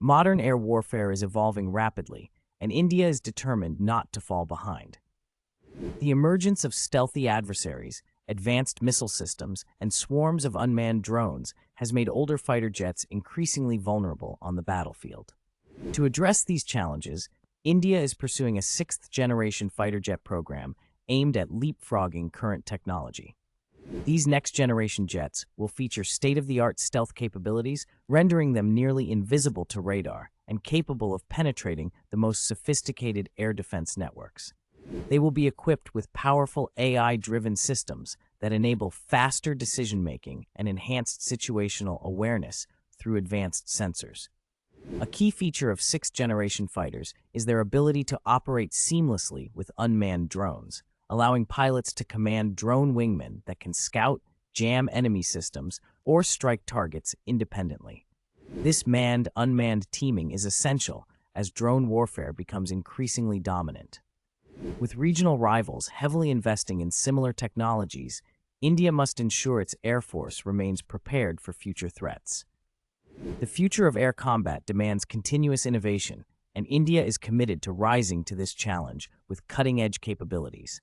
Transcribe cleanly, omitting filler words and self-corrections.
Modern air warfare is evolving rapidly, and India is determined not to fall behind. The emergence of stealthy adversaries, advanced missile systems, and swarms of unmanned drones has made older fighter jets increasingly vulnerable on the battlefield. To address these challenges, India is pursuing a sixth-generation fighter jet program aimed at leapfrogging current technology. These next-generation jets will feature state-of-the-art stealth capabilities, rendering them nearly invisible to radar and capable of penetrating the most sophisticated air defense networks. They will be equipped with powerful AI-driven systems that enable faster decision-making and enhanced situational awareness through advanced sensors. A key feature of sixth-generation fighters is their ability to operate seamlessly with unmanned drones, allowing pilots to command drone wingmen that can scout, jam enemy systems, or strike targets independently. This manned-unmanned teaming is essential as drone warfare becomes increasingly dominant. With regional rivals heavily investing in similar technologies, India must ensure its air force remains prepared for future threats. The future of air combat demands continuous innovation, and India is committed to rising to this challenge with cutting-edge capabilities.